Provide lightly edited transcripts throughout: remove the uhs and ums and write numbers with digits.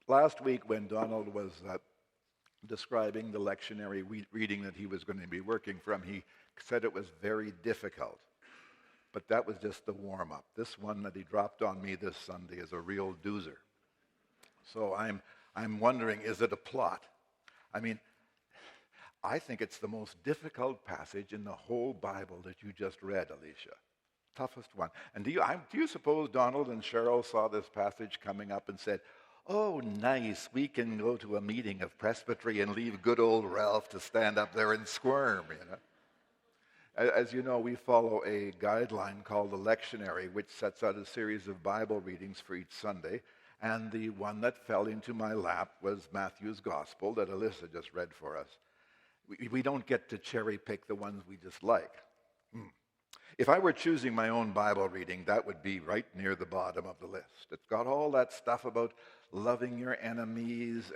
Last week when Donald was describing the lectionary reading that he was going to be working from, he said it was very difficult. But that was just the warm-up. This one that he dropped on me this Sunday is a real doozer. So I'm wondering, is it a plot? I mean, I think it's the most difficult passage in the whole Bible that you just read, Alicia. Toughest one. And do you suppose Donald and Cheryl saw this passage coming up and said, "Oh, nice, we can go to a meeting of presbytery and leave good old Ralph to stand up there and squirm," you know? As you know, we follow a guideline called the lectionary, which sets out a series of Bible readings for each Sunday. And the one that fell into my lap was Matthew's Gospel that Alyssa just read for us. We don't get to cherry pick the ones we just like. If I were choosing my own Bible reading, that would be right near the bottom of the list. It's got all that stuff about loving your enemies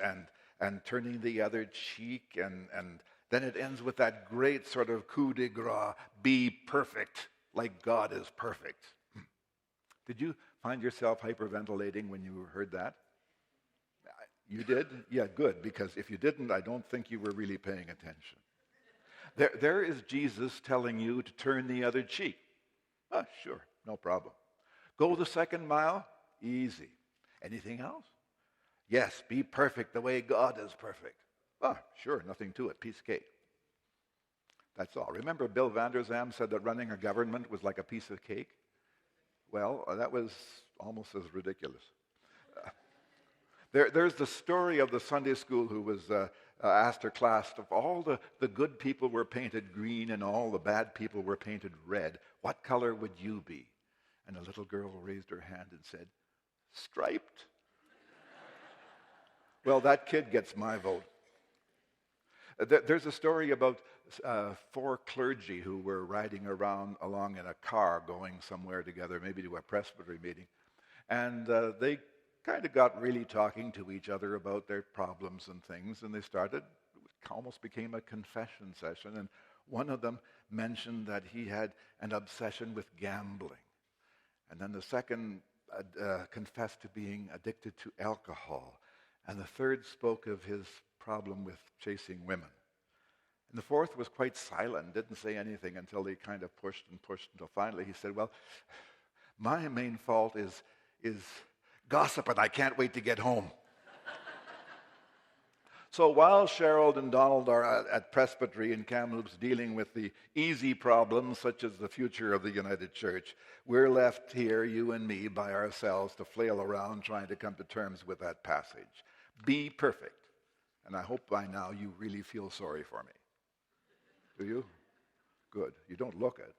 and turning the other cheek, and then it ends with that great sort of coup de grace, be perfect like God is perfect. Did you find yourself hyperventilating when you heard that? You did? Yeah, good, because if you didn't, I don't think you were really paying attention. There is Jesus telling you to turn the other cheek. Oh, sure, no problem. Go the second mile? Easy. Anything else? Yes, be perfect the way God is perfect. Oh, sure, nothing to it, piece of cake. That's all. Remember Bill Vander Zalm said that running a government was like a piece of cake? Well, that was almost as ridiculous. There's the story of the Sunday school who was asked her class, if all the good people were painted green and all the bad people were painted red, what color would you be? And a little girl raised her hand and said, striped. Well, that kid gets my vote. There's a story about 4 clergy who were riding along in a car going somewhere together, maybe to a presbytery meeting. And they kind of got really talking to each other about their problems and things, and they started, it almost became a confession session, and one of them mentioned that he had an obsession with gambling. And then the second confessed to being addicted to alcohol. And the third spoke of his problem with chasing women. And the fourth was quite silent, didn't say anything until they kind of pushed until finally he said, well, my main fault is gossip, and I can't wait to get home. So while Cheryl and Donald are at presbytery in Kamloops dealing with the easy problems, such as the future of the United Church, we're left here, you and me, by ourselves to flail around trying to come to terms with that passage. Be perfect. And I hope by now you really feel sorry for me. Do you? Good. You don't look it.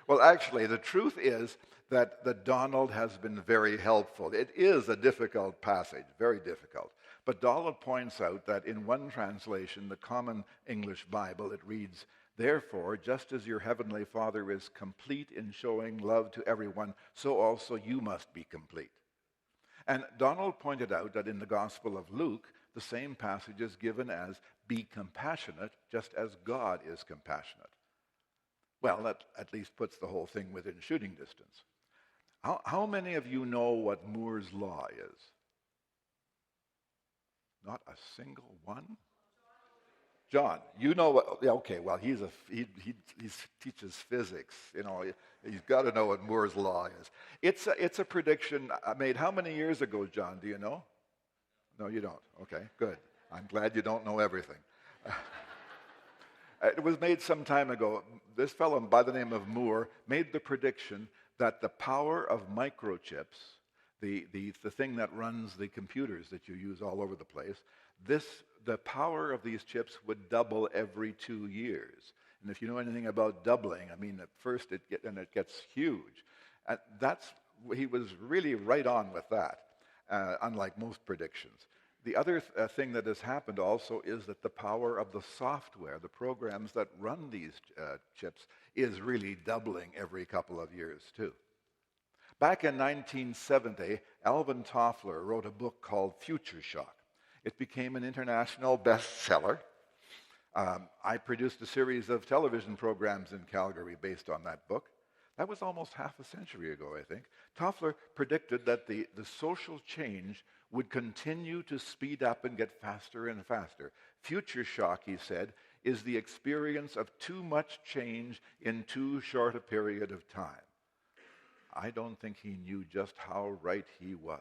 Well, actually, the truth is that Donald has been very helpful. It is a difficult passage, very difficult. But Donald points out that in one translation, the Common English Bible, it reads, therefore, just as your heavenly Father is complete in showing love to everyone, so also you must be complete. And Donald pointed out that in the Gospel of Luke, the same passage is given as be compassionate, just as God is compassionate. Well, that at least puts the whole thing within shooting distance. How many of you know what Moore's Law is? Not a single one? John, you know what? Okay, well, he teaches physics. You know, he's got to know what Moore's Law is. It's a prediction made how many years ago, John? Do you know? No, you don't. Okay, good. I'm glad you don't know everything. It was made some time ago. This fellow by the name of Moore made the prediction that the power of microchips, the thing that runs the computers that you use all over the place, the power of these chips would double every 2 years. And if you know anything about doubling, I mean, at first it gets huge. And he was really right on with that, unlike most predictions. The other thing that has happened also is that the power of the software, the programs that run these chips, is really doubling every couple of years too. Back in 1970, Alvin Toffler wrote a book called Future Shock. It became an international bestseller. I produced a series of television programs in Calgary based on that book. That was almost half a century ago, I think. Toffler predicted that the social change would continue to speed up and get faster and faster. Future shock, he said, is the experience of too much change in too short a period of time. I don't think he knew just how right he was.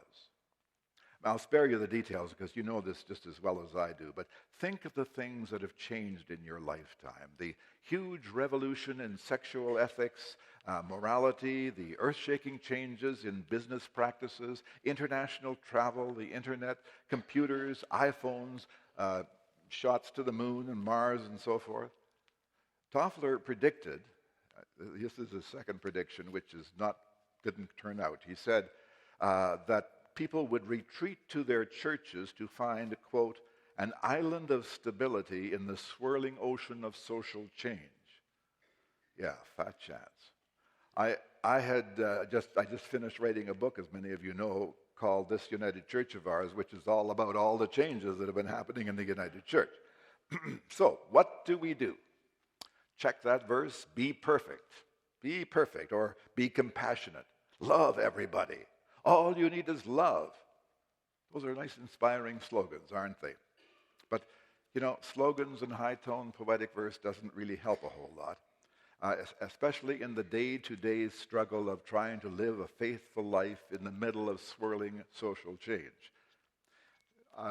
I'll spare you the details because you know this just as well as I do, but think of the things that have changed in your lifetime. The huge revolution in sexual ethics, morality, the earth-shaking changes in business practices, international travel, the internet, computers, iPhones, shots to the moon and Mars and so forth. Toffler predicted, this is his second prediction, which didn't turn out. He said that people would retreat to their churches to find, quote, an island of stability in the swirling ocean of social change. Yeah, fat chance. I just finished writing a book, as many of you know, called This United Church of Ours, which is all about all the changes that have been happening in the United Church. So, what do we do? Check that verse, be perfect. Be perfect, or be compassionate. Love everybody. All you need is love. Those are nice, inspiring slogans, aren't they? But, slogans and high-tone poetic verse doesn't really help a whole lot, especially in the day-to-day struggle of trying to live a faithful life in the middle of swirling social change.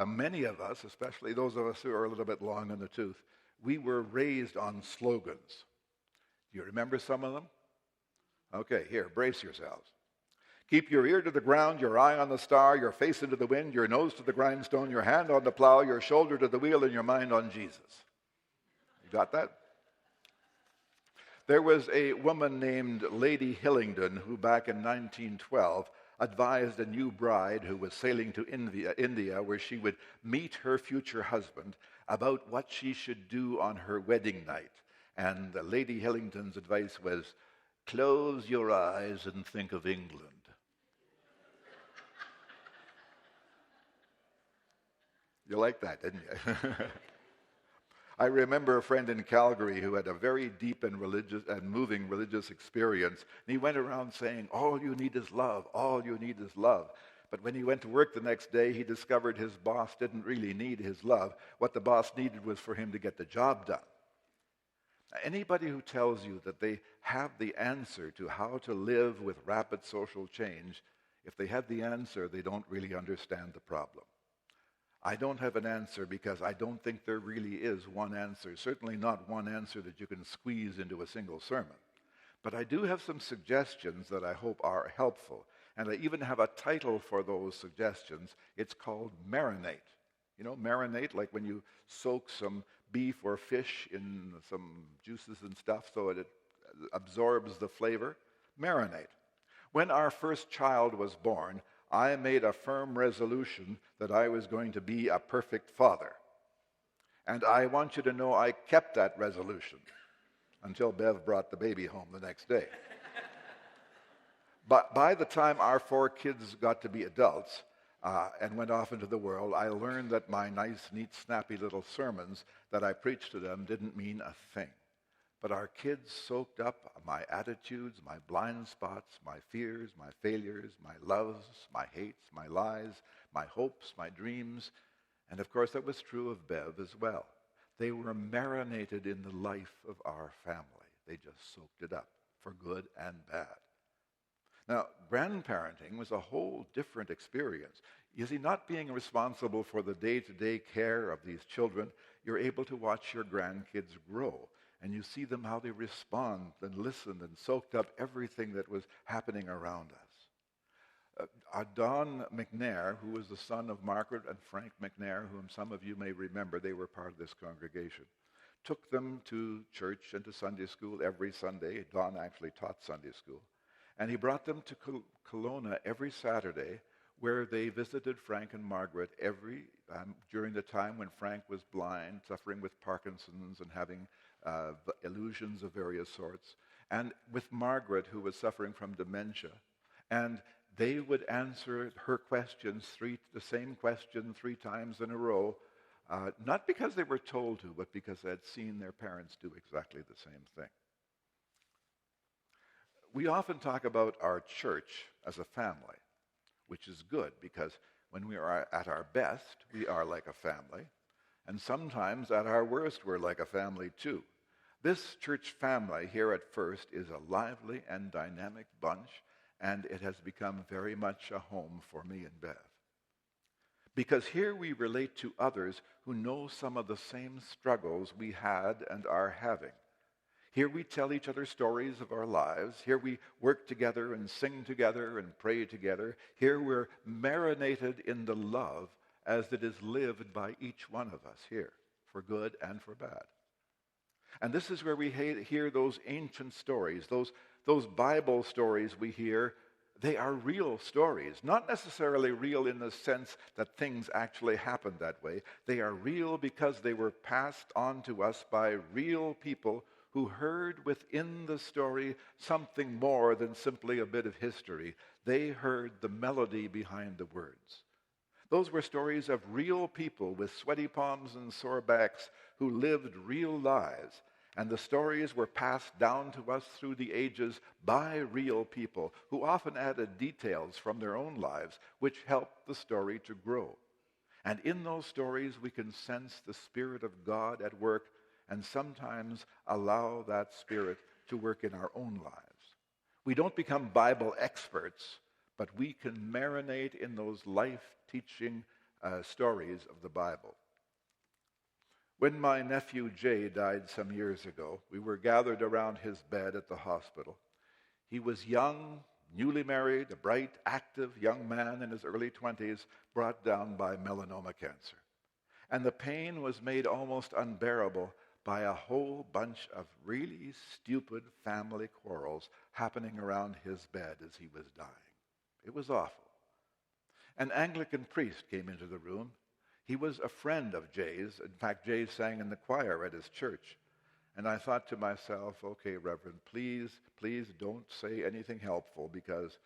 Many of us, especially those of us who are a little bit long in the tooth, we were raised on slogans. Do you remember some of them? Okay, here, brace yourselves. Keep your ear to the ground, your eye on the star, your face into the wind, your nose to the grindstone, your hand on the plow, your shoulder to the wheel, and your mind on Jesus. You got that? There was a woman named Lady Hillingdon who back in 1912 advised a new bride who was sailing to India where she would meet her future husband about what she should do on her wedding night. And Lady Hillingdon's advice was, close your eyes and think of England. You liked that, didn't you? I remember a friend in Calgary who had a very deep and moving religious experience. And he went around saying, all you need is love, all you need is love. But when he went to work the next day, he discovered his boss didn't really need his love. What the boss needed was for him to get the job done. Anybody who tells you that they have the answer to how to live with rapid social change, if they have the answer, they don't really understand the problem. I don't have an answer because I don't think there really is one answer, certainly not one answer that you can squeeze into a single sermon. But I do have some suggestions that I hope are helpful. And I even have a title for those suggestions. It's called Marinate. You know, marinate, like when you soak some beef or fish in some juices and stuff so it absorbs the flavor. Marinate. When our first child was born, I made a firm resolution that I was going to be a perfect father. And I want you to know I kept that resolution until Bev brought the baby home the next day. But by the time our 4 kids got to be adults and went off into the world, I learned that my nice, neat, snappy little sermons that I preached to them didn't mean a thing. But our kids soaked up my attitudes, my blind spots, my fears, my failures, my loves, my hates, my lies, my hopes, my dreams. And of course, that was true of Bev as well. They were marinated in the life of our family. They just soaked it up for good and bad. Now, grandparenting was a whole different experience. You see, not being responsible for the day-to-day care of these children, you're able to watch your grandkids grow. And you see them, how they respond and listened and soaked up everything that was happening around us. Don McNair, who was the son of Margaret and Frank McNair, whom some of you may remember, they were part of this congregation, took them to church and to Sunday school every Sunday. Don actually taught Sunday school. And he brought them to Kelowna every Saturday, where they visited Frank and Margaret during the time when Frank was blind, suffering with Parkinson's and having illusions of various sorts, and with Margaret, who was suffering from dementia. And they would answer her questions, the same question 3 times in a row, not because they were told to, but because they had seen their parents do exactly the same thing. We often talk about our church as a family, which is good because when we are at our best, we are like a family. And sometimes at our worst, we're like a family too. This church family here at First is a lively and dynamic bunch, and it has become very much a home for me and Bev. Because here we relate to others who know some of the same struggles we had and are having. Here we tell each other stories of our lives. Here we work together and sing together and pray together. Here we're marinated in the love as it is lived by each one of us here, for good and for bad. And this is where we hear those ancient stories, those Bible stories we hear. They are real stories, not necessarily real in the sense that things actually happened that way. They are real because they were passed on to us by real people who heard within the story something more than simply a bit of history. They heard the melody behind the words. Those were stories of real people with sweaty palms and sore backs who lived real lives. And the stories were passed down to us through the ages by real people who often added details from their own lives, which helped the story to grow. And in those stories, we can sense the Spirit of God at work and sometimes allow that Spirit to work in our own lives. We don't become Bible experts, but we can marinate in those life-teaching stories of the Bible. When my nephew Jay died some years ago, we were gathered around his bed at the hospital. He was young, newly married, a bright, active young man in his early 20s, brought down by melanoma cancer. And the pain was made almost unbearable by a whole bunch of really stupid family quarrels happening around his bed as he was dying. It was awful. An Anglican priest came into the room. He was a friend of Jay's. In fact, Jay sang in the choir at his church. And I thought to myself, okay, Reverend, please don't say anything helpful because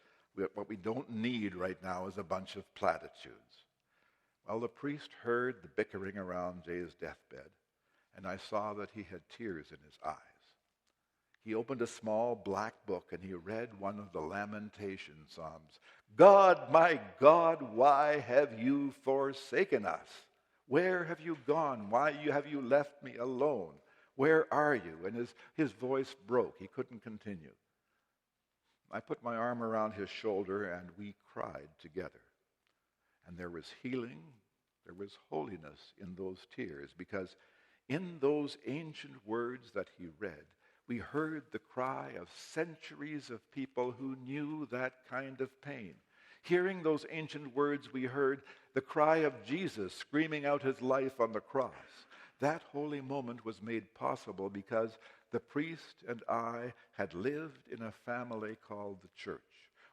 what we don't need right now is a bunch of platitudes. Well, the priest heard the bickering around Jay's deathbed, and I saw that he had tears in his eyes. He opened a small black book and he read one of the lamentation psalms. God, my God, why have you forsaken us? Where have you gone? Why have you left me alone? Where are you? And his voice broke. He couldn't continue. I put my arm around his shoulder and we cried together. And there was healing, there was holiness in those tears, because in those ancient words that he read, we heard the cry of centuries of people who knew that kind of pain. Hearing those ancient words, we heard the cry of Jesus screaming out his life on the cross. That holy moment was made possible because the priest and I had lived in a family called the church.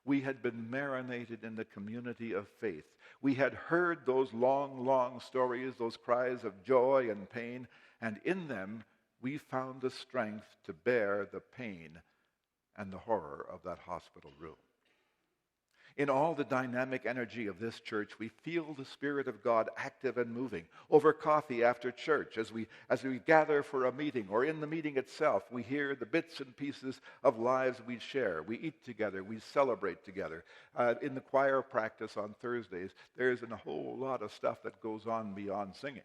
We had been marinated in the community of faith. We had heard those long, long stories, those cries of joy and pain, and in them we found the strength to bear the pain and the horror of that hospital room. In all the dynamic energy of this church, we feel the Spirit of God active and moving. Over coffee after church, as we gather for a meeting, or in the meeting itself, we hear the bits and pieces of lives we share. We eat together, we celebrate together. In the choir practice on Thursdays, there's a whole lot of stuff that goes on beyond singing,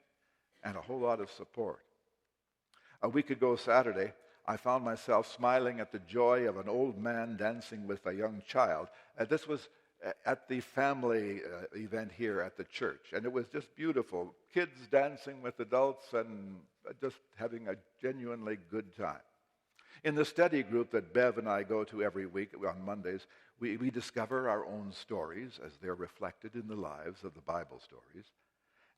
and a whole lot of support. A week ago Saturday, I found myself smiling at the joy of an old man dancing with a young child. This was at the family event here at the church, and it was just beautiful. Kids dancing with adults and just having a genuinely good time. In the study group that Bev and I go to every week on Mondays, we discover our own stories as they're reflected in the lives of the Bible stories.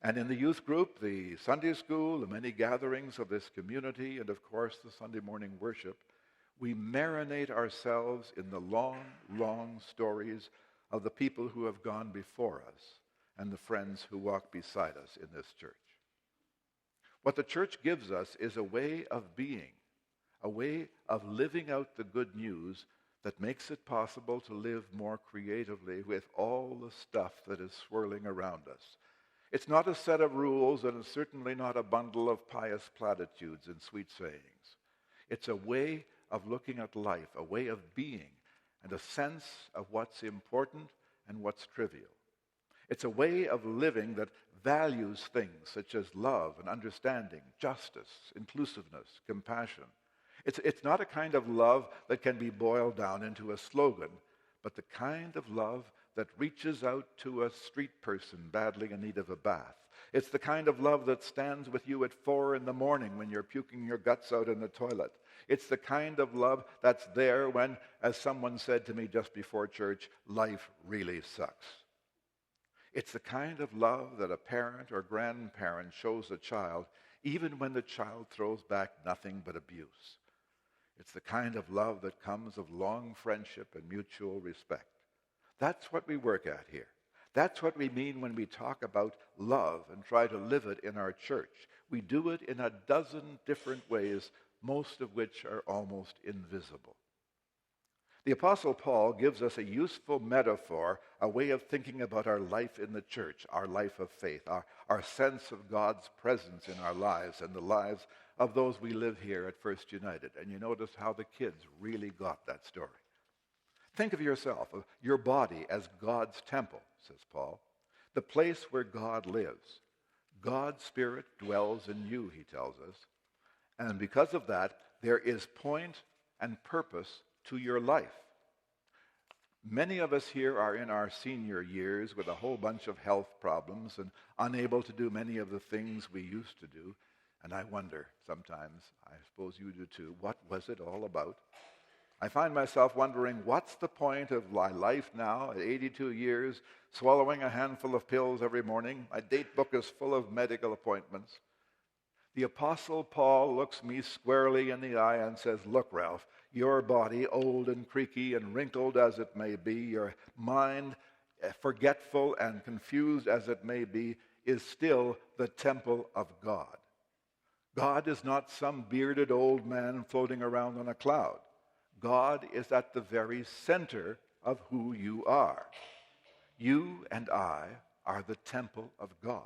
And in the youth group, the Sunday school, the many gatherings of this community, and of course the Sunday morning worship, we marinate ourselves in the long, long stories of the people who have gone before us and the friends who walk beside us in this church. What the church gives us is a way of being, a way of living out the good news that makes it possible to live more creatively with all the stuff that is swirling around us. It's not a set of rules, and it's certainly not a bundle of pious platitudes and sweet sayings. It's a way of looking at life, a way of being and a sense of what's important and what's trivial. It's a way of living that values things such as love and understanding, justice, inclusiveness, compassion. It's not a kind of love that can be boiled down into a slogan, but the kind of love that reaches out to a street person badly in need of a bath. It's the kind of love that stands with you at 4 a.m. when you're puking your guts out in the toilet. It's the kind of love that's there when, as someone said to me just before church, life really sucks. It's the kind of love that a parent or grandparent shows a child even when the child throws back nothing but abuse. It's the kind of love that comes of long friendship and mutual respect. That's what we work at here. That's what we mean when we talk about love and try to live it in our church. We do it in a dozen different ways, most of which are almost invisible. The Apostle Paul gives us a useful metaphor, a way of thinking about our life in the church, our life of faith, our sense of God's presence in our lives and the lives of those we live here at First United. And you notice how the kids really got that story. Think of yourself, of your body as God's temple, says Paul, the place where God lives. God's Spirit dwells in you, he tells us. And because of that, there is point and purpose to your life. Many of us here are in our senior years with a whole bunch of health problems and unable to do many of the things we used to do. And I wonder sometimes, I suppose you do too, what was it all about? I find myself wondering, what's the point of my life now at 82 years, swallowing a handful of pills every morning? My date book is full of medical appointments. The Apostle Paul looks me squarely in the eye and says, look, Ralph, your body, old and creaky and wrinkled as it may be, your mind, forgetful and confused as it may be, is still the temple of God. God is not some bearded old man floating around on a cloud. God is at the very center of who you are. You and I are the temple of God.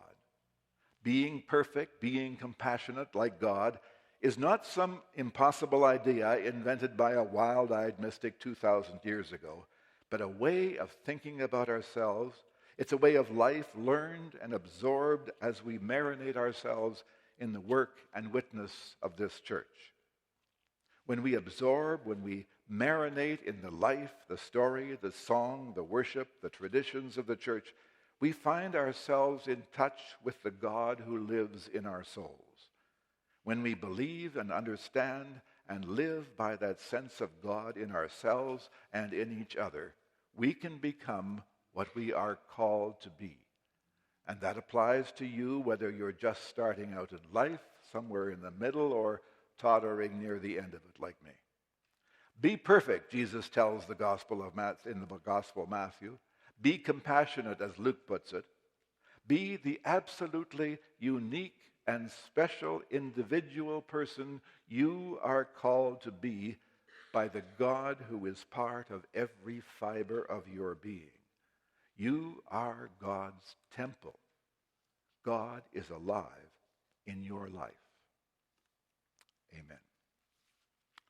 Being perfect, being compassionate like God is not some impossible idea invented by a wild-eyed mystic 2,000 years ago, but a way of thinking about ourselves. It's a way of life learned and absorbed as we marinate ourselves in the work and witness of this church. When we absorb, when we marinate in the life, the story, the song, the worship, the traditions of the church, we find ourselves in touch with the God who lives in our souls. When we believe and understand and live by that sense of God in ourselves and in each other, we can become what we are called to be. And that applies to you whether you're just starting out in life, somewhere in the middle, or tottering near the end of it like me. Be perfect, Jesus tells the Gospel of in the Gospel of Matthew. Be compassionate, as Luke puts it. Be the absolutely unique and special individual person you are called to be by the God who is part of every fiber of your being. You are God's temple. God is alive in your life. Amen.